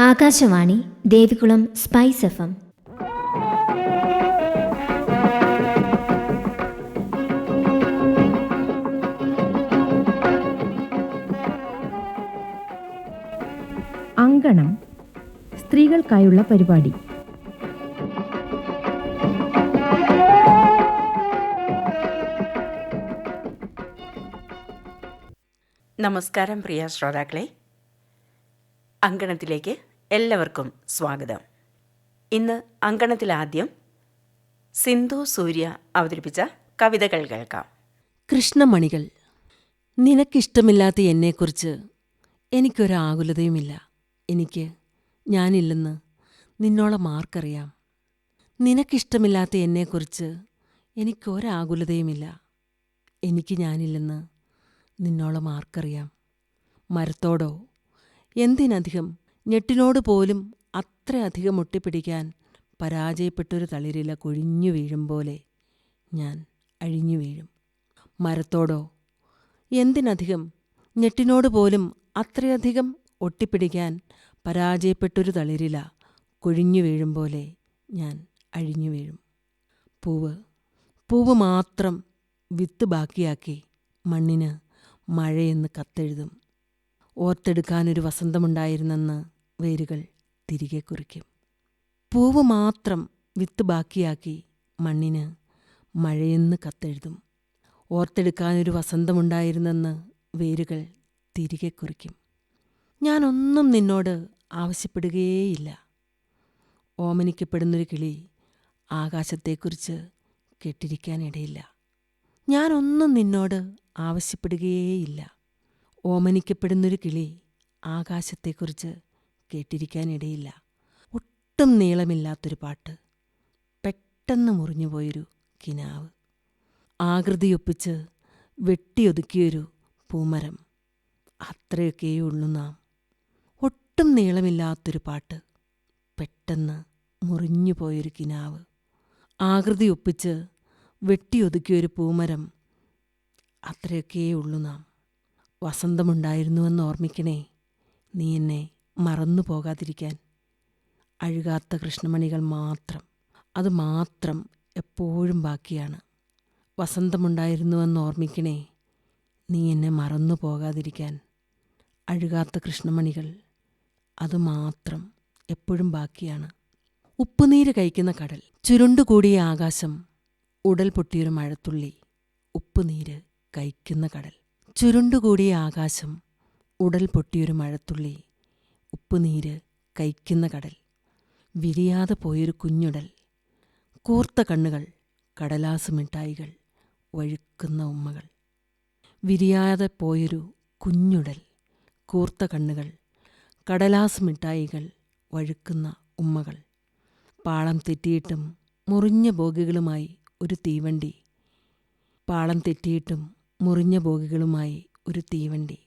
Akashvani Devikulam spice FM. അങ്കണം, സ്ത്രീകൾക്കായുള്ള പരിപാടി. നമസ്കാരം പ്രിയ ശ്രോതാക്കളെ, അങ്കണത്തിലേക്ക് എല്ലാവർക്കും സ്വാഗതം. ഇന്ന് അങ്കണത്തിലാദ്യം സിന്ധു സൂര്യ അവതരിപ്പിച്ച കവിതകൾ കേൾക്കാം. കൃഷ്ണമണികൾ. നിനക്കിഷ്ടമില്ലാത്ത എന്നെക്കുറിച്ച് എനിക്കൊരാകുലതയുമില്ല. എനിക്ക് ഞാനില്ലെന്ന് നിന്നോളം ആർക്കറിയാം. നിനക്കിഷ്ടമില്ലാത്ത എന്നെക്കുറിച്ച് എനിക്കൊരാകുലതയുമില്ല. എനിക്ക് ഞാനില്ലെന്ന് നിന്നോളം ആർക്കറിയാം. മരത്തോടോ എന്തിനധികം ഞെട്ടിനോട് പോലും അത്രയധികം ഒട്ടിപ്പിടിക്കാൻ പരാജയപ്പെട്ടൊരു തളിരില കൊഴിഞ്ഞു വീഴും പോലെ ഞാൻ അഴിഞ്ഞു വീഴും. മരത്തോടോ എന്തിനധികം ഞെട്ടിനോട് പോലും അത്രയധികം ഒട്ടിപ്പിടിക്കാൻ പരാജയപ്പെട്ടൊരു തളിരില കൊഴിഞ്ഞു വീഴും പോലെ ഞാൻ അഴിഞ്ഞു വീഴും. പൂവ് മാത്രം വിത്ത് ബാക്കിയാക്കി മണ്ണിന് മഴയെന്ന് കത്തെഴുതും. ഓർത്തെടുക്കാനൊരു വസന്തമുണ്ടായിരുന്നെന്ന് വേരുകൾ തിരികെ കുറിക്കും. പൂവ് മാത്രം വിത്ത് ബാക്കിയാക്കി മണ്ണിന് മഴയെന്ന് കത്തെഴുതും. ഓർത്തെടുക്കാനൊരു വസന്തമുണ്ടായിരുന്നെന്ന് വേരുകൾ തിരികെ കുറിക്കും. ഞാനൊന്നും നിന്നോട് ആവശ്യപ്പെടുകയേയില്ല. ഓമനിക്കപ്പെടുന്നൊരു കിളി ആകാശത്തെക്കുറിച്ച് കേട്ടിരിക്കാനിടയില്ല. ഞാനൊന്നും നിന്നോട് ആവശ്യപ്പെടുകയേയില്ല. ഓമനിക്കപ്പെടുന്നൊരു കിളി ആകാശത്തെക്കുറിച്ച് കേട്ടിരിക്കാനിടയില്ല. ഒട്ടും നീളമില്ലാത്തൊരു പാട്ട്, പെട്ടെന്ന് മുറിഞ്ഞുപോയൊരു കിനാവ്, ആകൃതിയൊപ്പിച്ച് വെട്ടിയൊതുക്കിയൊരു പൂമരം, അത്രയൊക്കെയുള്ളൂ നാം. ഒട്ടും നീളമില്ലാത്തൊരു പാട്ട്, പെട്ടെന്ന് മുറിഞ്ഞുപോയൊരു കിനാവ്, ആകൃതിയൊപ്പിച്ച് വെട്ടിയൊതുക്കിയൊരു പൂമരം, അത്രയൊക്കെയുള്ളൂ നാം. വസന്തമുണ്ടായിരുന്നുവെന്ന് ഓർമ്മിക്കണേ, നീ എന്നെ മറന്നു പോകാതിരിക്കാൻ. അഴുകാത്ത കൃഷ്ണമണികൾ മാത്രം, അത് മാത്രം എപ്പോഴും ബാക്കിയാണ്. വസന്തമുണ്ടായിരുന്നുവെന്ന് ഓർമ്മിക്കണേ, നീ എന്നെ മറന്നു പോകാതിരിക്കാൻ. അഴുകാത്ത കൃഷ്ണമണികൾ, അത് മാത്രം എപ്പോഴും ബാക്കിയാണ്. ഉപ്പുനീര് കഴിക്കുന്ന കടൽ, ചുരുണ്ടുകൂടിയ ആകാശം, ഉടൽ പൊട്ടിയൊരു മഴത്തുള്ളി. ഉപ്പുനീര് കഴിക്കുന്ന കടൽ, ചുരുണ്ടുകൂടിയ ആകാശം, ഉടൽ പൊട്ടിയൊരു മഴത്തുള്ളി. ഉപ്പുനീര് കഴിക്കുന്ന കടൽ, വിരിയാതെ പോയൊരു കുഞ്ഞുടൽ, കൂർത്ത കണ്ണുകൾ, കടലാസ് മിഠായികൾ, വഴുക്കുന്ന ഉമ്മകൾ. വിരിയാതെ പോയൊരു കുഞ്ഞുടൽ, കൂർത്ത കണ്ണുകൾ, കടലാസ് മിഠായികൾ, വഴുക്കുന്ന ഉമ്മകൾ. പാളം തെറ്റിയിട്ടും മുറിഞ്ഞ ബോഗികളുമായി ഒരു തീവണ്ടി, പാളം തെറ്റിയിട്ടും മുറിഞ്ഞ ബോഗികളുമായി ഒരു തീവണ്ടി.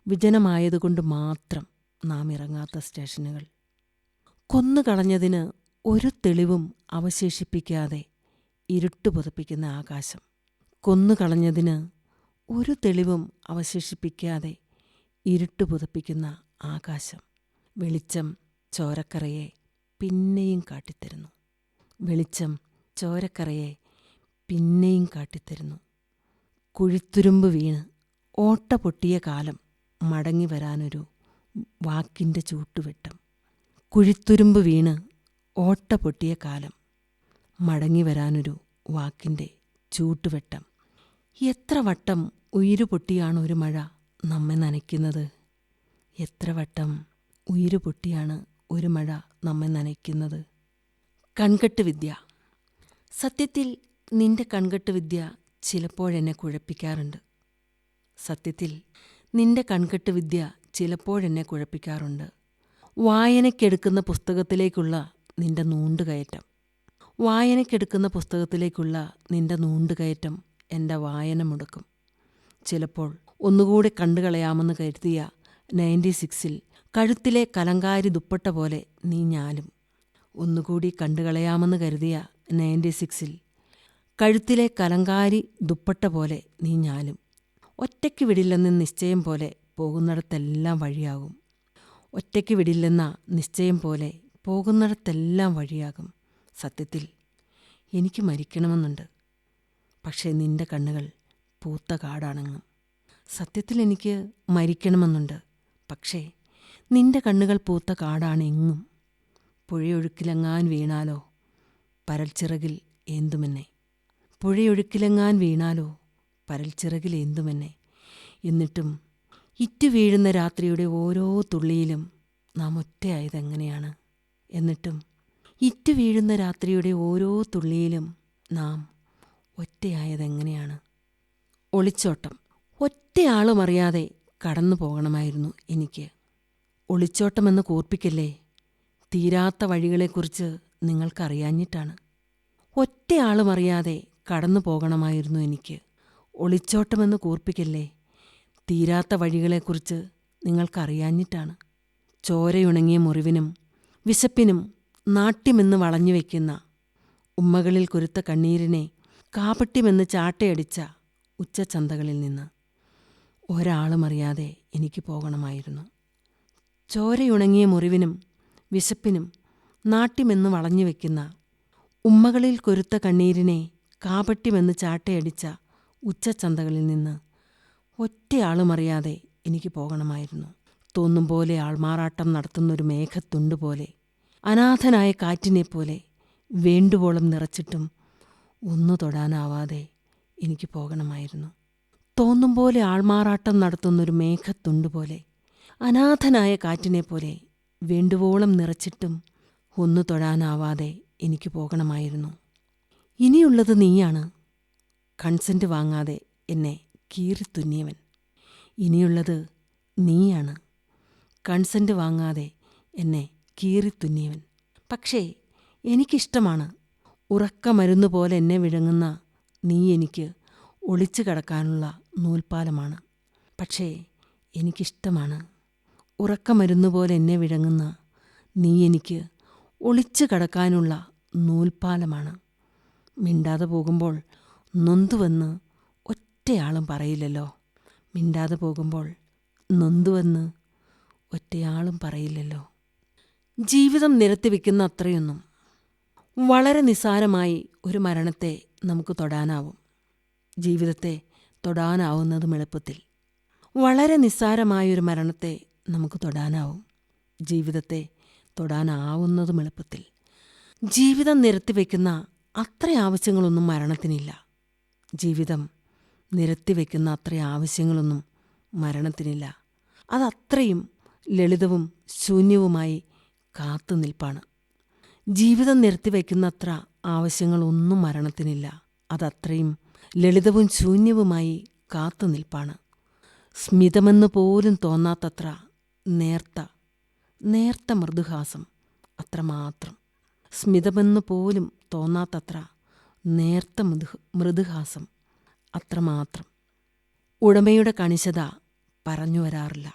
വിജനമായതുകൊണ്ട് മാത്രം നാം ഇറങ്ങാത്ത സ്റ്റേഷനുകൾ. കൊന്നുകളഞ്ഞതിന് ഒരു തെളിവും അവശേഷിപ്പിക്കാതെ ഇരുട്ട് പുതപ്പിക്കുന്ന ആകാശം. കൊന്നുകളഞ്ഞതിന് ഒരു തെളിവും അവശേഷിപ്പിക്കാതെ ഇരുട്ട് പുതപ്പിക്കുന്ന ആകാശം. വെളിച്ചം ചോരക്കറയെ പിന്നെയും കാട്ടിത്തരുന്നു. വെളിച്ചം ചോരക്കറയെ പിന്നെയും കാട്ടിത്തരുന്നു. കുഴിത്തുരുമ്പ് വീണ് ഓട്ട പൊട്ടിയ കാലം മടങ്ങി വരാനൊരു വാക്കിൻ്റെ ചൂട്ടുവെട്ടം. കുഴിത്തുരുമ്പ് വീണ് ഓട്ട പൊട്ടിയ കാലം മടങ്ങി വരാനൊരു വാക്കിൻ്റെ ചൂട്ടുവെട്ടം. എത്ര വട്ടം ഉയിരുപൊട്ടിയാണ് ഒരു മഴ നമ്മെ നനയ്ക്കുന്നത്. എത്ര വട്ടം ഉയിരുപൊട്ടിയാണ് ഒരു മഴ നമ്മെ നനയ്ക്കുന്നത്. കൺകെട്ട് വിദ്യ. സത്യത്തിൽ നിന്റെ കൺകെട്ട് വിദ്യ ചിലപ്പോഴെന്നെ കുഴപ്പിക്കാറുണ്ട്. സത്യത്തിൽ നിന്റെ കൺകെട്ട് വിദ്യ ചിലപ്പോഴെന്നെ കുഴപ്പിക്കാറുണ്ട്. വായനയ്ക്കെടുക്കുന്ന പുസ്തകത്തിലേക്കുള്ള നിന്റെ നൂണ്ടുകയറ്റം, വായനയ്ക്കെടുക്കുന്ന പുസ്തകത്തിലേക്കുള്ള നിന്റെ നൂണ്ടുകയറ്റം എൻ്റെ വായന മുടക്കും. ചിലപ്പോൾ ഒന്നുകൂടി കണ്ടുകളയാമെന്ന് കരുതിയ 96-ൽ കഴുത്തിലെ കലങ്കാരി ദുപ്പട്ട പോലെ നീ ഞാലും. ഒന്നുകൂടി കണ്ടുകളയാമെന്ന് കരുതിയ 96-ൽ കഴുത്തിലെ കലങ്കാരി ദുപ്പട്ട പോലെ നീ ഞാലും. ഒറ്റയ്ക്ക് വിടില്ലെന്ന് നിശ്ചയം പോലെ പോകുന്നിടത്തെല്ലാം വഴിയാകും. ഒറ്റയ്ക്ക് വിടില്ലെന്ന നിശ്ചയം പോലെ പോകുന്നിടത്തെല്ലാം വഴിയാകും. സത്യത്തിൽ എനിക്ക് മരിക്കണമെന്നുണ്ട്. പക്ഷേ നിന്റെ കണ്ണുകൾ പൂത്ത കാടാണെങ്ങും. സത്യത്തിൽ എനിക്ക് മരിക്കണമെന്നുണ്ട്. പക്ഷേ നിന്റെ കണ്ണുകൾ പൂത്ത കാടാണെങ്ങും. പുഴയൊഴുക്കിലെങ്ങാൻ വീണാലോ പരൽച്ചിറകിൽ ഏന്തുമെന്നെ. പുഴയൊഴുക്കിലെങ്ങാൻ വീണാലോ പരൽച്ചിറകിൽ ഏന്തുമെന്നെ. എന്നിട്ടും ഇറ്റു വീഴുന്ന രാത്രിയുടെ ഓരോ തുള്ളിയിലും നാം ഒറ്റയായതെങ്ങനെയാണ്? എന്നിട്ടും ഇറ്റു വീഴുന്ന രാത്രിയുടെ ഓരോ തുള്ളിയിലും നാം ഒറ്റയായതെങ്ങനെയാണ്? ഒളിച്ചോട്ടം. ഒറ്റയാളും അറിയാതെ കടന്നു പോകണമായിരുന്നു എനിക്ക്. ഒളിച്ചോട്ടമെന്ന് കൂർപ്പിക്കല്ലേ. തീരാത്ത വഴികളെക്കുറിച്ച് നിങ്ങൾക്കറിയാഞ്ഞിട്ടാണ്. ഒറ്റയാളും അറിയാതെ കടന്നു പോകണമായിരുന്നു എനിക്ക്. ഒളിച്ചോട്ടമെന്ന് കൂർപ്പിക്കല്ലേ. തീരാത്ത വഴികളെക്കുറിച്ച് നിങ്ങൾക്കറിയാഞ്ഞിട്ടാണ്. ചോരയുണങ്ങിയ മുറിവിനും വിശപ്പിനും നാട്യമെന്ന് വളഞ്ഞുവെക്കുന്ന, ഉമ്മകളിൽ കൊരുത്ത കണ്ണീരിനെ കാപട്യമെന്ന് ചാട്ടയടിച്ച ഉച്ചച്ചന്തകളിൽ നിന്ന് ഒരാളും അറിയാതെ എനിക്ക് പോകണമായിരുന്നു. ചോരയുണങ്ങിയ മുറിവിനും വിശപ്പിനും നാട്യമെന്ന് വളഞ്ഞുവെക്കുന്ന, ഉമ്മകളിൽ കൊരുത്ത കണ്ണീരിനെ കാപട്യമെന്ന് ചാട്ടയടിച്ച ഉച്ചച്ചന്തകളിൽ നിന്ന് ഒറ്റയാളും അറിയാതെ എനിക്ക് പോകണമായിരുന്നു. തോന്നും പോലെ ആൾമാറാട്ടം നടത്തുന്നൊരു മേഘത്തുണ്ടുപോലെ, അനാഥനായ കാറ്റിനെപ്പോലെ വേണ്ടുവോളം നിറച്ചിട്ടും ഒന്നു തൊടാനാവാതെ എനിക്ക് പോകണമായിരുന്നു. തോന്നും പോലെ ആൾമാറാട്ടം നടത്തുന്നൊരു മേഘത്തുണ്ടുപോലെ, അനാഥനായ കാറ്റിനെപ്പോലെ വേണ്ടുവോളം നിറച്ചിട്ടും ഒന്നു തൊടാനാവാതെ എനിക്ക് പോകണമായിരുന്നു. ഇനിയുള്ളത് നീയാണ്, കൺസെന്റ് വാങ്ങാതെ എന്നെ കീറിത്തുന്നിയവൻ. ഇനിയുള്ളത് നീയാണ്, കൺസെന്റ് വാങ്ങാതെ എന്നെ കീറിത്തുന്നിയവൻ. പക്ഷേ എനിക്കിഷ്ടമാണ്. ഉറക്കമരുന്ന് പോലെ എന്നെ വിഴുങ്ങുന്ന നീ എനിക്ക് ഒളിച്ചു കടക്കാനുള്ള നൂൽപ്പാലമാണ്. പക്ഷേ എനിക്കിഷ്ടമാണ്. ഉറക്കമരുന്ന് പോലെ എന്നെ വിഴുങ്ങുന്ന നീ എനിക്ക് ഒളിച്ചു കടക്കാനുള്ള നൂൽപ്പാലമാണ്. മിണ്ടാതെ പോകുമ്പോൾ നൊന്തുവെന്ന് ഒറ്റയാളും പറയില്ലല്ലോ. മിണ്ടാതെ പോകുമ്പോൾ നൊന്തുവെന്ന് ഒറ്റയാളും പറയില്ലല്ലോ. ജീവിതം നിരത്തിവെക്കുന്ന അത്രയൊന്നും വളരെ നിസ്സാരമായി ഒരു മരണത്തെ നമുക്ക് തൊടാനാവും. ജീവിതത്തെ തൊടാനാവുന്നതും എളുപ്പത്തിൽ. വളരെ നിസ്സാരമായൊരു മരണത്തെ നമുക്ക് തൊടാനാവും. ജീവിതത്തെ തൊടാനാവുന്നതും എളുപ്പത്തിൽ. ജീവിതം നിരത്തിവെക്കുന്ന അത്ര ആവശ്യങ്ങളൊന്നും മരണത്തിനില്ല. ജീവിതം നിരത്തിവെക്കുന്ന അത്ര ആവശ്യങ്ങളൊന്നും മരണത്തിനില്ല. അതത്രയും ലളിതവും ശൂന്യവുമായി കാത്തുനിൽപ്പാണ്. ജീവിതം നിരത്തിവെക്കുന്നത്ര ആവശ്യങ്ങളൊന്നും മരണത്തിനില്ല. അതത്രയും ലളിതവും ശൂന്യവുമായി കാത്തുനിൽപ്പാണ്. സ്മിതമെന്ന് പോലും തോന്നാത്തത്ര നേർത്ത മൃദുഹാസം, അത്രമാത്രം. സ്മിതമെന്ന് പോലും തോന്നാത്തത്ര നേർത്ത മൃദുഹാസം, അത്രമാത്രം. ഉടമയുടെ കണിശത പറഞ്ഞു വരാറില്ല.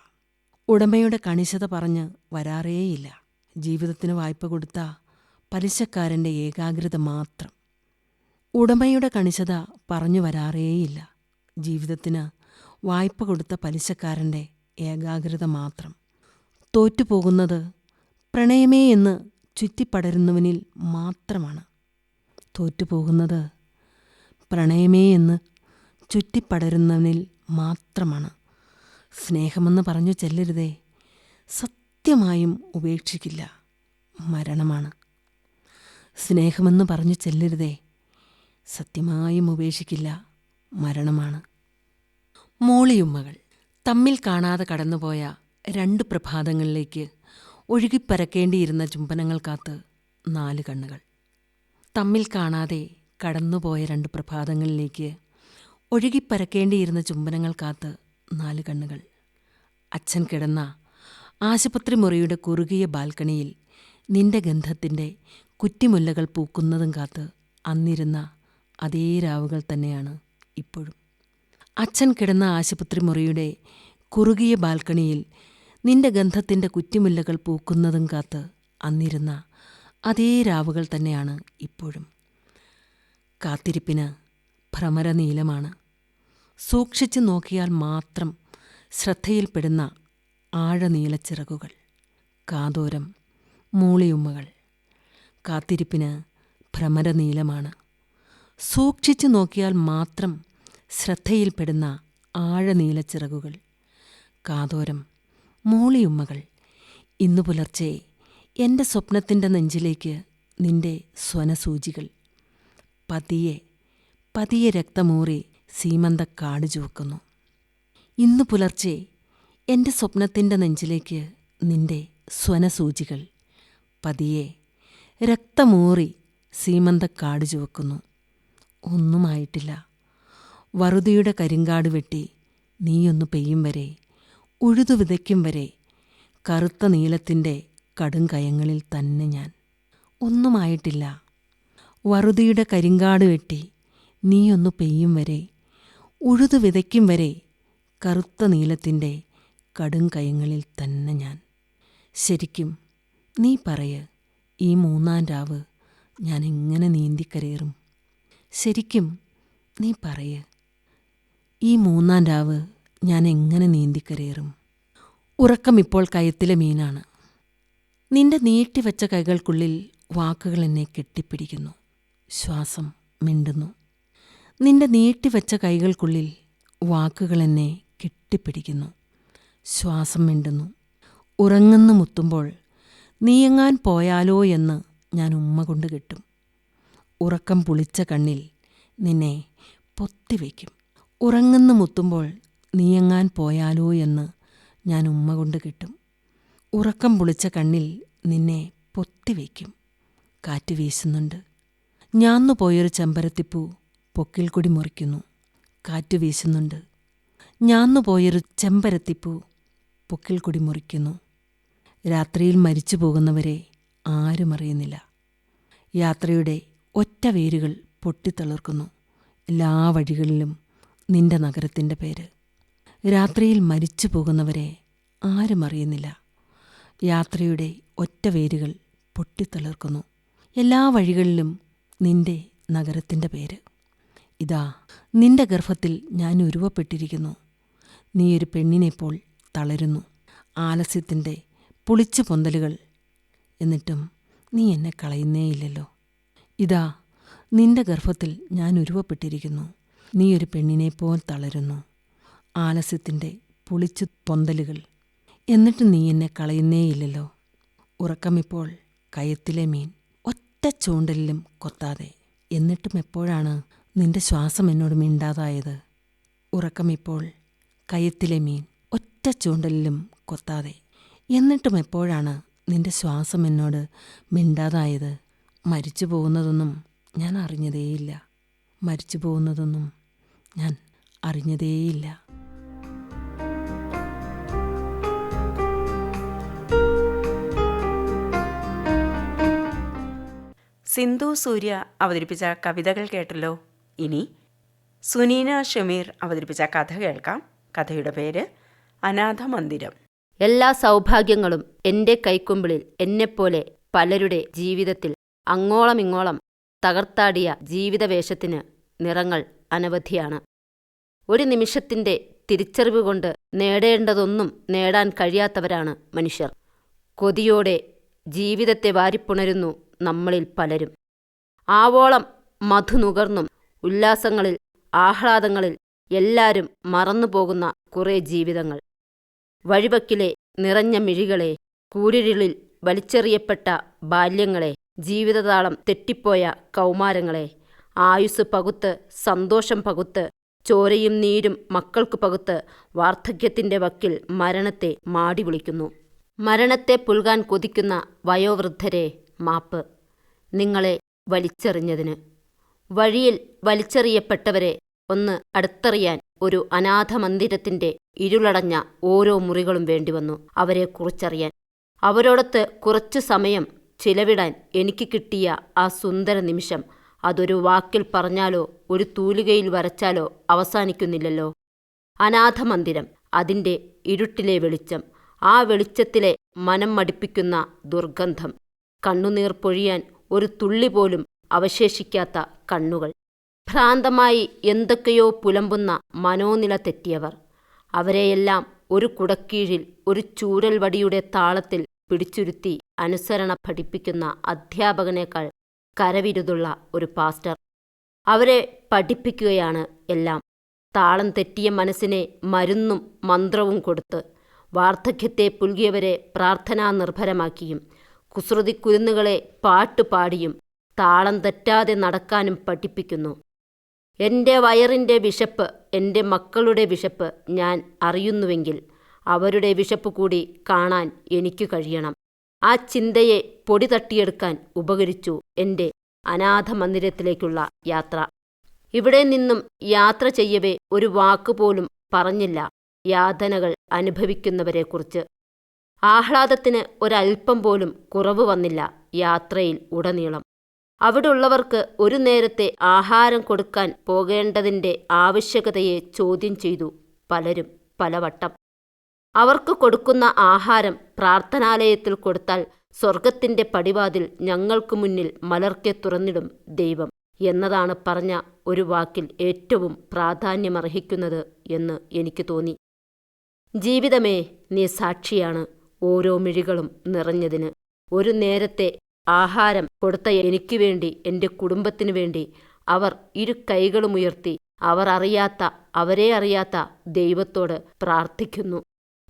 ഉടമയുടെ കണിശത പറഞ്ഞ് വരാറേയില്ല. ജീവിതത്തിന് വായ്പ കൊടുത്ത പലിശക്കാരൻ്റെ ഏകാഗ്രത മാത്രം. ഉടമയുടെ കണിശത പറഞ്ഞു വരാറേയില്ല. ജീവിതത്തിന് വായ്പ കൊടുത്ത പലിശക്കാരൻ്റെ ഏകാഗ്രത മാത്രം. തോറ്റുപോകുന്നത് പ്രണയമേ എന്ന് ചുറ്റിപ്പടരുന്നവനിൽ മാത്രമാണ്. തോറ്റുപോകുന്നത് പ്രണയമേ എന്ന് ചുറ്റിപ്പടരുന്നവനിൽ മാത്രമാണ്. സ്നേഹമെന്ന് പറഞ്ഞു ചെല്ലരുതേ. സത്യമായും ഉപേക്ഷിക്കില്ല, മരണമാണ്. സ്നേഹമെന്ന് പറഞ്ഞു ചെല്ലരുതേ. സത്യമായും ഉപേക്ഷിക്കില്ല, മരണമാണ്. മോളിയുമ്മകൾ. തമ്മിൽ കാണാതെ കടന്നുപോയ 2 പ്രഭാതങ്ങളിലേക്ക് ഒഴുകിപ്പരക്കേണ്ടിയിരുന്ന ചുംബനങ്ങൾ കാത്ത് 4 കണ്ണുകൾ. തമ്മിൽ കാണാതെ കടന്നുപോയ 2 പ്രഭാതങ്ങളിലേക്ക് ഒഴുകിപ്പരക്കേണ്ടിയിരുന്ന ചുംബനങ്ങൾ കാത്ത് 4 കണ്ണുകൾ. അച്ഛൻ കിടന്ന ആശുപത്രി മുറിയുടെ കുറുകിയ ബാൽക്കണിയിൽ നിന്റെ ഗന്ധത്തിൻ്റെ കുറ്റിമുല്ലകൾ പൂക്കുന്നതും കാത്ത് അന്നിരുന്ന അതേ രാവുകൾ തന്നെയാണ് ഇപ്പോഴും. അച്ഛൻ കിടന്ന ആശുപത്രി മുറിയുടെ കുറുകിയ ബാൽക്കണിയിൽ നിന്റെ ഗന്ധത്തിൻ്റെ കുറ്റിമുല്ലകൾ പൂക്കുന്നതും കാത്ത് അന്നിരുന്ന അതേ രാവുകൾ തന്നെയാണ് ഇപ്പോഴും. കാത്തിരിപ്പിന് ഭ്രമരനീലമാണ്. സൂക്ഷിച്ചു നോക്കിയാൽ മാത്രം ശ്രദ്ധയിൽപ്പെടുന്ന ആഴനീലച്ചിറകുകൾ. കാതോരം മൂളിയുമ്മകൾ. കാത്തിരിപ്പിന് ഭ്രമരനീലമാണ്. സൂക്ഷിച്ചു നോക്കിയാൽ മാത്രം ശ്രദ്ധയിൽപ്പെടുന്ന ആഴനീല ചിറകുകൾ. കാതോരം മൂളിയുമ്മകൾ. ഇന്നു പുലർച്ചെ എൻ്റെ സ്വപ്നത്തിൻ്റെ നെഞ്ചിലേക്ക് നിന്റെ സ്വനസൂചികൾ. പതിയെ പതിയെ രക്തമൂറി സീമന്തക്കാട് ചുവക്കുന്നു. ഇന്നു പുലർച്ചെ എൻ്റെ സ്വപ്നത്തിൻ്റെ നെഞ്ചിലേക്ക് നിന്റെ സ്വനസൂചികൾ. പതിയെ രക്തമൂറി സീമന്തക്കാട് ചുവക്കുന്നു. ഒന്നുമായിട്ടില്ല. വറുതിയുടെ കരിങ്കാട് വെട്ടി നീയൊന്നു പെയ്യും വരെ, ഉഴുതു വിതയ്ക്കും വരെ കറുത്ത നീലത്തിൻ്റെ കടുംകയങ്ങളിൽ തന്നെ ഞാൻ. ഒന്നുമായിട്ടില്ല. വറുതിയുടെ കരിങ്കാട് വെട്ടി നീയൊന്നു പെയ്യും വരെ, ഉഴുതു വിതയ്ക്കും വരെ കറുത്ത നീലത്തിൻ്റെ കടുംകയങ്ങളിൽ തന്നെ ഞാൻ. ശരിക്കും നീ പറയ്, ഈ മൂന്നാം രാവ് ഞാൻ എങ്ങനെ നീന്തിക്കരയേറും? ശരിക്കും നീ പറയ്, ഈ മൂന്നാം രാവ് ഞാൻ എങ്ങനെ നീന്തിക്കരയേറും? ഉറക്കം ഇപ്പോൾ കയത്തിലെ മീനാണ്. നിന്റെ നീട്ടിവെച്ച കൈകൾക്കുള്ളിൽ വാക്കുകൾ എന്നെ കെട്ടിപ്പിടിക്കുന്നു. ശ്വാസം മിണ്ടുന്നു. നിന്റെ നീട്ടിവെച്ച കൈകൾക്കുള്ളിൽ വാക്കുകൾ എന്നെ കെട്ടിപ്പിടിക്കുന്നു. ശ്വാസം മിണ്ടുന്നു. ഉറങ്ങുന്നു മുത്തുമ്പോൾ നീയെങ്ങാൻ പോയാലോ എന്ന് ഞാൻ ഉമ്മ കൊണ്ട് കെട്ടും. ഉറക്കം പുളിച്ച കണ്ണിൽ നിന്നെ പൊത്തിവയ്ക്കും. ഉറങ്ങുന്നു മുത്തുമ്പോൾ നീയെങ്ങാൻ പോയാലോ എന്ന് ഞാൻ ഉമ്മ കൊണ്ട് കെട്ടും. ഉറക്കം പുളിച്ച കണ്ണിൽ നിന്നെ പൊത്തിവയ്ക്കും. കാറ്റ് വീശുന്നുണ്ട്. ഞാന്നു പോയൊരു ചെമ്പരത്തിപ്പൂ പൊക്കിൽ കൊടി മുറിക്കുന്നു. കാറ്റ് വീശുന്നുണ്ട്. ഞാന്നു പോയൊരു ചെമ്പരത്തിപ്പൂ പൊക്കിൽ കൊടി മുറിക്കുന്നു. രാത്രിയിൽ മരിച്ചു പോകുന്നവരെ ആരും അറിയുന്നില്ല. യാത്രയുടെ ഒറ്റ വേരുകൾ പൊട്ടിത്തളിർക്കുന്നു. എല്ലാ വഴികളിലും നിന്റെ നഗരത്തിൻ്റെ പേര്. രാത്രിയിൽ മരിച്ചു പോകുന്നവരെ ആരും അറിയുന്നില്ല. യാത്രയുടെ ഒറ്റ വേരുകൾ പൊട്ടിത്തളിർക്കുന്നു. എല്ലാ വഴികളിലും നിന്റെ നഗരത്തിൻ്റെ പേര്. ഇതാ നിന്റെ ഗർഭത്തിൽ ഞാൻ ഉരുവപ്പെട്ടിരിക്കുന്നു. നീയൊരു പെണ്ണിനെപ്പോൾ തളരുന്നു. ആലസ്യത്തിൻ്റെ പുളിച്ചു പൊന്തലുകൾ. എന്നിട്ടും നീ എന്നെ കളയുന്നേയില്ലല്ലോ. ഇതാ നിന്റെ ഗർഭത്തിൽ ഞാൻ ഉരുവപ്പെട്ടിരിക്കുന്നു. നീയൊരു പെണ്ണിനെപ്പോൽ തളരുന്നു. ആലസ്യത്തിൻ്റെ പുളിച്ചു പൊന്തലുകൾ. എന്നിട്ടും നീ എന്നെ കളയുന്നേയില്ലല്ലോ. ഉറക്കമിപ്പോൾ കയത്തിലെ മീൻ, ഒറ്റ ചൂണ്ടലിലും കൊത്താതെ. എന്നിട്ടും എപ്പോഴാണ് നിന്റെ ശ്വാസം എന്നോട് മിണ്ടാതായത്? ഉറക്കമിപ്പോൾ കയത്തിലെ മീൻ, ഒറ്റ ചൂണ്ടലിലും കൊത്താതെ. എന്നിട്ടും എപ്പോഴാണ് നിന്റെ ശ്വാസം എന്നോട് മിണ്ടാതായത്? മരിച്ചു പോകുന്നതൊന്നും ഞാൻ അറിഞ്ഞതേയില്ല. മരിച്ചു പോകുന്നതൊന്നും ഞാൻ അറിഞ്ഞതേയില്ല. സിന്ധു സൂര്യ അവതരിപ്പിച്ച കവിതകൾ കേട്ടല്ലോ. ഇനി സുനീന ഷമീർ അവതരിപ്പിച്ച കഥ കേൾക്കാം. കഥയുടെ പേര് അനാഥ മന്ദിരം. എല്ലാ സൗഭാഗ്യങ്ങളും എൻ്റെ കൈക്കുമ്പിളിൽ എന്നെപ്പോലെ പലരുടെ ജീവിതത്തിൽ അങ്ങോളമിങ്ങോളം തകർത്താടിയ ജീവിതവേഷത്തിന് നിറങ്ങൾ അനവധിയാണ്. ഒരു നിമിഷത്തിൻ്റെ തിരിച്ചറിവ് കൊണ്ട് നേടേണ്ടതൊന്നും നേടാൻ കഴിയാത്തവരാണ് മനുഷ്യർ. കൊതിയോടെ ജീവിതത്തെ വാരിപ്പുണരുന്നു നമ്മളിൽ പലരും. ആവോളം മധു നുകർന്നും ഉല്ലാസങ്ങളിൽ ആഹ്ലാദങ്ങളിൽ എല്ലാവരും മറന്നുപോകുന്ന കുറേ ജീവിതങ്ങൾ. വഴിവക്കിലെ നിറഞ്ഞ മിഴികളെ, കൂരിരുളിൽ വലിച്ചെറിയപ്പെട്ട ബാല്യങ്ങളെ, ജീവിതതാളം തെറ്റിപ്പോയ കൗമാരങ്ങളെ, ആയുസ് പകുത്ത് സന്തോഷം പകുത്ത് ചോരയും നീരും മക്കൾക്ക് പകുത്ത് വാർദ്ധക്യത്തിൻ്റെ വക്കിൽ മരണത്തെ മാടി വിളിക്കുന്നു. മരണത്തെ പുൽകാൻ കൊതിക്കുന്ന വയോവൃദ്ധരെ മാപ്പ്, നിങ്ങളെ വലിച്ചെറിഞ്ഞതിന്. വഴിയിൽ വലിച്ചെറിയപ്പെട്ടവരെ ഒന്ന് അടുത്തറിയാൻ ഒരു അനാഥ മന്ദിരത്തിൻ്റെ ഇരുളടഞ്ഞ ഓരോ മുറികളും വേണ്ടിവന്നു അവരെ കുറിച്ചറിയാൻ. അവരോടൊത്ത് കുറച്ചു സമയം ചിലവിടാൻ എനിക്ക് കിട്ടിയ ആ സുന്ദര നിമിഷം അതൊരു വാക്കിൽ പറഞ്ഞാലോ ഒരു തൂലികയിൽ വരച്ചാലോ അവസാനിക്കുന്നില്ലല്ലോ. അനാഥ മന്ദിരം, അതിൻ്റെ ഇരുട്ടിലെ വെളിച്ചം, ആ വെളിച്ചത്തിലെ മനം മടിപ്പിക്കുന്ന ദുർഗന്ധം, കണ്ണുനീർ പൊഴിയാൻ ഒരു തുള്ളി പോലും അവശേഷിക്കാത്ത കണ്ണുകൾ, ഭ്രാന്തമായി എന്തൊക്കെയോ പുലമ്പുന്ന മനോനില തെറ്റിയവർ, അവരെയെല്ലാം ഒരു കുടക്കീഴിൽ ഒരു ചൂരൽ വടിയുടെ താളത്തിൽ പിടിച്ചുരുത്തി അനുസരണ പഠിപ്പിക്കുന്ന അധ്യാപകനേക്കാൾ കരവിരുതുള്ള ഒരു പാസ്റ്റർ. അവരെ പഠിപ്പിക്കുകയാണ് എല്ലാം. താളം തെറ്റിയ മനസ്സിനെ മരുന്നും മന്ത്രവും കൊടുത്ത്, വാർദ്ധക്യത്തെ പുൽകിയവരെ പ്രാർത്ഥനാ നിർഭരമാക്കിയും, കുസൃതിക്കുരുന്നുകളെ പാട്ടുപാടിയും താളം തെറ്റാതെ നടക്കാനും പഠിപ്പിക്കുന്നു. എൻ്റെ വയറിൻ്റെ വിശപ്പ്, എൻ്റെ മക്കളുടെ വിശപ്പ് ഞാൻ അറിയുന്നുവെങ്കിൽ അവരുടെ വിശപ്പ് കൂടി കാണാൻ എനിക്കു കഴിയണം. ആ ചിന്തയെ പൊടി തട്ടിയെടുക്കാൻ ഉപകരിച്ചു എൻ്റെ അനാഥ മന്ദിരത്തിലേക്കുള്ള യാത്ര. ഇവിടെ നിന്നും യാത്ര ചെയ്യവേ ഒരു വാക്കുപോലും പറഞ്ഞില്ല യാതനകൾ അനുഭവിക്കുന്നവരെക്കുറിച്ച്. ആഹ്ലാദത്തിന് ഒരൽപ്പം പോലും കുറവ് വന്നില്ല യാത്രയിൽ ഉടനീളം. അവിടെയുള്ളവർക്ക് ഒരു നേരത്തെ ആഹാരം കൊടുക്കാൻ പോകേണ്ടതിൻ്റെ ആവശ്യകതയെ ചോദ്യം ചെയ്തു പലരും പലവട്ടം. അവർക്ക് കൊടുക്കുന്ന ആഹാരം പ്രാർത്ഥനാലയത്തിൽ കൊടുത്താൽ സ്വർഗത്തിൻ്റെ പടിവാതിൽ ഞങ്ങൾക്ക് മുന്നിൽ മലർക്കെ തുറന്നിടും ദൈവം എന്നതാണ് പറഞ്ഞ ഒരു വാക്കിൽ ഏറ്റവും പ്രാധാന്യമർഹിക്കുന്നത് എന്ന് എനിക്ക് തോന്നി. ജീവിതമേ, നീ സാക്ഷിയാണ് ഓരോ മിഴികളും നിറഞ്ഞതിന്. ഒരു നേരത്തെ ആഹാരം കൊടുത്ത എനിക്ക് വേണ്ടി, എൻ്റെ കുടുംബത്തിനു വേണ്ടി അവർ ഇരു കൈകളുമുയർത്തി അവരെ അറിയാത്ത ദൈവത്തോട് പ്രാർത്ഥിക്കുന്നു.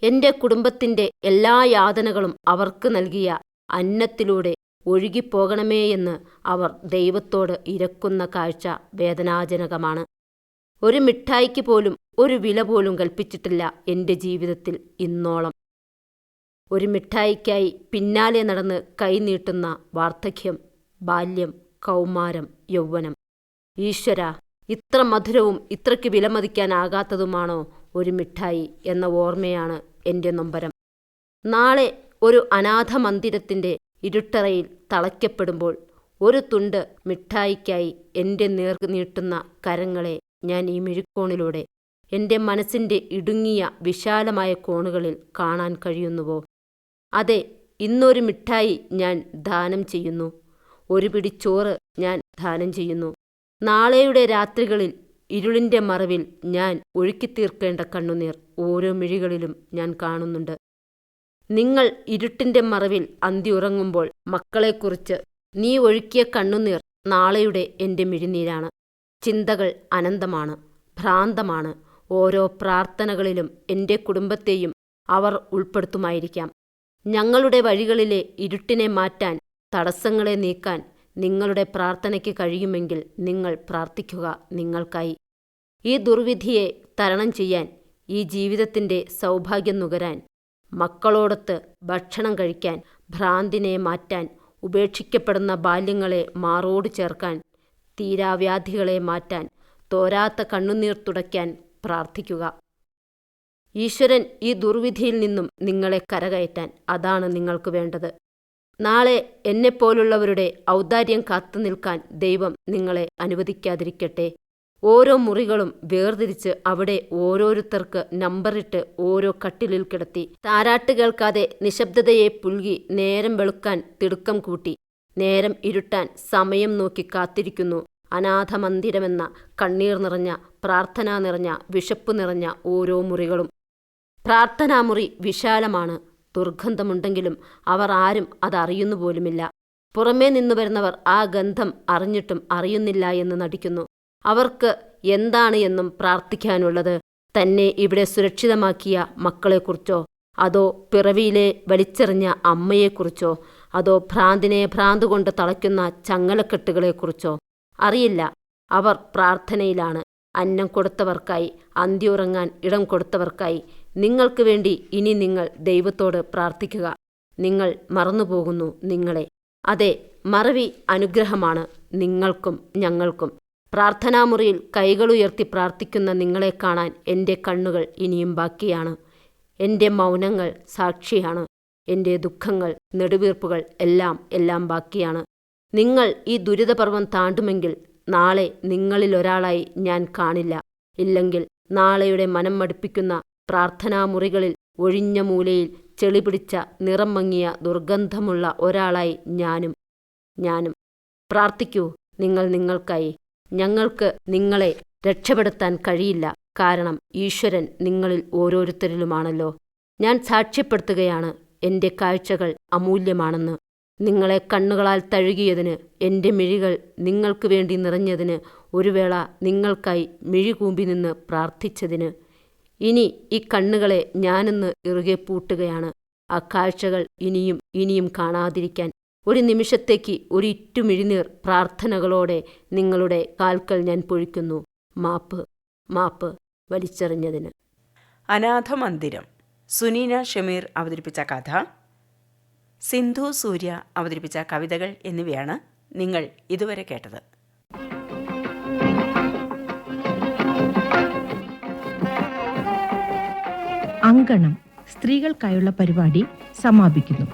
എൻ്റെ കുടുംബത്തിൻ്റെ എല്ലാ യാതനകളും അവർക്ക് നൽകിയ അന്നത്തിലൂടെ ഒഴുകിപ്പോകണമേയെന്ന് അവർ ദൈവത്തോട് ഇരക്കുന്ന കാഴ്ച വേദനാജനകമാണ്. ഒരു മിഠായിക്ക് പോലും ഒരു വില പോലും കൽപ്പിച്ചിട്ടില്ല എൻ്റെ ജീവിതത്തിൽ ഇന്നോളം. ഒരു മിഠായിക്കായി പിന്നാലെ നടന്ന് കൈനീട്ടുന്ന വാർദ്ധക്യം, ബാല്യം, കൗമാരം, യൗവനം. ഈശ്വരാ, ഇത്ര മധുരവും ഇത്രയ്ക്ക് വിലമതിക്കാനാകാത്തതുമാണോ ഒരു മിഠായി എന്ന ഓർമ്മയാണ് എൻ്റെ നൊമ്പരം. നാളെ ഒരു അനാഥ മന്ദിരത്തിൻ്റെ ഇരുട്ടറയിൽ തളയ്ക്കപ്പെടുമ്പോൾ ഒരു തുണ്ട് മിഠായിക്കായി എൻ്റെ നേർക്ക് നീട്ടുന്ന കരങ്ങളെ ഞാൻ ഈ മിഴിക്കോണിലൂടെ എൻ്റെ മനസ്സിൻ്റെ ഇടുങ്ങിയ വിശാലമായ കോണുകളിൽ കാണാൻ കഴിയുന്നുവോ? അതെ, ഇന്നൊരു മിഠായി ഞാൻ ദാനം ചെയ്യുന്നു. ഒരു പിടി ചോറ് ഞാൻ ദാനം ചെയ്യുന്നു. നാളെയുടെ രാത്രികളിൽ ഇരുളിൻ്റെ മറവിൽ ഞാൻ ഒഴുക്കിത്തീർക്കേണ്ട കണ്ണുനീർ ഓരോ മിഴികളിലും ഞാൻ കാണുന്നുണ്ട്. നിങ്ങൾ ഇരുട്ടിൻ്റെ മറവിൽ അന്തിയുറങ്ങുമ്പോൾ മക്കളെക്കുറിച്ച് നീ ഒഴുക്കിയ കണ്ണുനീർ നാളെയുടെ എൻ്റെ മിഴിനീരാണ്. ചിന്തകൾ അനന്തമാണ്, ഭ്രാന്തമാണ്. ഓരോ പ്രാർത്ഥനകളിലും എൻ്റെ കുടുംബത്തെയും അവർ ഉൾപ്പെടുത്തുമായിരിക്കാം. ഞങ്ങളുടെ വഴികളിലെ ഇരുട്ടിനെ മാറ്റാൻ, തടസ്സങ്ങളെ നീക്കാൻ നിങ്ങളുടെ പ്രാർത്ഥനയ്ക്ക് കഴിയുമെങ്കിൽ നിങ്ങൾ പ്രാർത്ഥിക്കുക നിങ്ങൾക്കായി. ഈ ദുർവിധിയെ തരണം ചെയ്യാൻ, ഈ ജീവിതത്തിൻ്റെ സൗഭാഗ്യം നുകരാൻ, മക്കളോടൊത്ത് ഭക്ഷണം കഴിക്കാൻ, ഭ്രാന്തിനെ മാറ്റാൻ, ഉപേക്ഷിക്കപ്പെടുന്ന ബാല്യങ്ങളെ മാറോട് ചേർക്കാൻ, തീരാവ്യാധികളെ മാറ്റാൻ, തോരാത്ത കണ്ണുനീർ തുടയ്ക്കാൻ പ്രാർത്ഥിക്കുക. ഈശ്വരൻ ഈ ദുർവിധിയിൽ നിന്നും നിങ്ങളെ കരകയറ്റാൻ, അതാണ് നിങ്ങൾക്ക് വേണ്ടത്. നാളെ എന്നെപ്പോലുള്ളവരുടെ ഔദാര്യം കാത്തുനിൽക്കാൻ ദൈവം നിങ്ങളെ അനുവദിക്കാതിരിക്കട്ടെ. ഓരോ മുറികളും വേർതിരിച്ച് അവിടെ ഓരോരുത്തർക്ക് നമ്പറിട്ട് ഓരോ കട്ടിലിൽ കിടത്തി, താരാട്ട് കേൾക്കാതെ നിശബ്ദതയെ പുൽകി നേരം വെളുക്കാൻ തിടുക്കം കൂട്ടി, നേരം ഇരുട്ടാൻ സമയം നോക്കി കാത്തിരിക്കുന്നു അനാഥമന്ദിരമെന്ന കണ്ണീർ നിറഞ്ഞ, പ്രാർത്ഥന നിറഞ്ഞ, വിശപ്പ് നിറഞ്ഞ ഓരോ മുറികളും. പ്രാർത്ഥനാമുറി വിശാലമാണ്. ദുർഗന്ധമുണ്ടെങ്കിലും അവർ ആരും അതറിയുന്നു പോലുമില്ല. പുറമേ നിന്നു വരുന്നവർ ആ ഗന്ധം അറിഞ്ഞിട്ടും അറിയുന്നില്ല എന്ന് നടിക്കുന്നു. അവർക്ക് എന്താണ് എന്നും പ്രാർത്ഥിക്കാനുള്ളത്? തന്നെ ഇവിടെ സുരക്ഷിതമാക്കിയ മക്കളെക്കുറിച്ചോ, അതോ പിറവിയിലെ വലിച്ചെറിഞ്ഞ അമ്മയെക്കുറിച്ചോ, അതോ ഭ്രാന്തിനെ ഭ്രാന്തുകൊണ്ട് തളയ്ക്കുന്ന ചങ്ങലക്കെട്ടുകളെക്കുറിച്ചോ? അറിയില്ല. അവർ പ്രാർത്ഥനയിലാണ്. അന്നം കൊടുത്തവർക്കായി, അന്തിയുറങ്ങാൻ ഇടം കൊടുത്തവർക്കായി. നിങ്ങൾക്ക് വേണ്ടി ഇനി നിങ്ങൾ ദൈവത്തോട് പ്രാർത്ഥിക്കുക. നിങ്ങൾ മറന്നുപോകുന്നു നിങ്ങളെ. അതെ, മറവി അനുഗ്രഹമാണ് നിങ്ങൾക്കും ഞങ്ങൾക്കും. പ്രാർത്ഥനാമുറിയിൽ കൈകളുയർത്തി പ്രാർത്ഥിക്കുന്ന നിങ്ങളെ കാണാൻ എൻ്റെ കണ്ണുകൾ ഇനിയും ബാക്കിയാണ്. എൻ്റെ മൗനങ്ങൾ സാക്ഷിയാണ്. എൻ്റെ ദുഃഖങ്ങൾ, നെടുവീർപ്പുകൾ എല്ലാം ബാക്കിയാണ്. നിങ്ങൾ ഈ ദുരിതപർവം താണ്ടുമെങ്കിൽ നാളെ നിങ്ങളിലൊരാളായി ഞാൻ കാണില്ല. ഇല്ലെങ്കിൽ നാളെയുടെ മനം മടുപ്പിക്കുന്ന പ്രാർത്ഥനാമുറികളിൽ ഒഴിഞ്ഞ മൂലയിൽ ചെളിപിടിച്ച നിറം മങ്ങിയ ദുർഗന്ധമുള്ള ഒരാളായി ഞാനും. പ്രാർത്ഥിക്കൂ നിങ്ങൾ നിങ്ങൾക്കായി. ഞങ്ങൾക്ക് നിങ്ങളെ രക്ഷപ്പെടുത്താൻ കഴിയില്ല. കാരണം ഈശ്വരൻ നിങ്ങളിൽ ഓരോരുത്തരിലുമാണല്ലോ. ഞാൻ സാക്ഷ്യപ്പെടുത്തുകയാണ്, എൻ്റെ കാഴ്ചകൾ അമൂല്യമാണെന്ന്, നിങ്ങളെ കണ്ണുകളാൽ തഴുകിയതിന്, എൻ്റെ മിഴികൾ നിങ്ങൾക്ക് വേണ്ടി നിറഞ്ഞതിന്, ഒരു വേള നിങ്ങൾക്കായി മിഴികൂമ്പി നിന്ന് പ്രാർത്ഥിച്ചതിന്, ഇനി ഈ കണ്ണുകളെ ഞാനിന്ന് ഇറുകെ പൂട്ടുകയാണ്. ആ കാഴ്ചകൾ ഇനിയും ഇനിയും കാണാതിരിക്കാൻ ഒരു നിമിഷത്തേക്ക് ഒരു ഇറ്റുമിഴിനീർ പ്രാർത്ഥനകളോടെ നിങ്ങളുടെ കാൽക്കൽ ഞാൻ പൊഴിക്കുന്നു. മാപ്പ്, മാപ്പ് വലിച്ചെറിഞ്ഞതിന്. അനാഥമന്ദിരം സുനീന ഷമീർ അവതരിപ്പിച്ച കഥ, സിന്ധു സൂര്യ അവതരിപ്പിച്ച കവിതകൾ എന്നിവയാണ് നിങ്ങൾ ഇതുവരെ കേട്ടത്. അങ്കണം സ്ത്രീകൾക്കായുള്ള പരിപാടി സമാപിക്കുന്നു.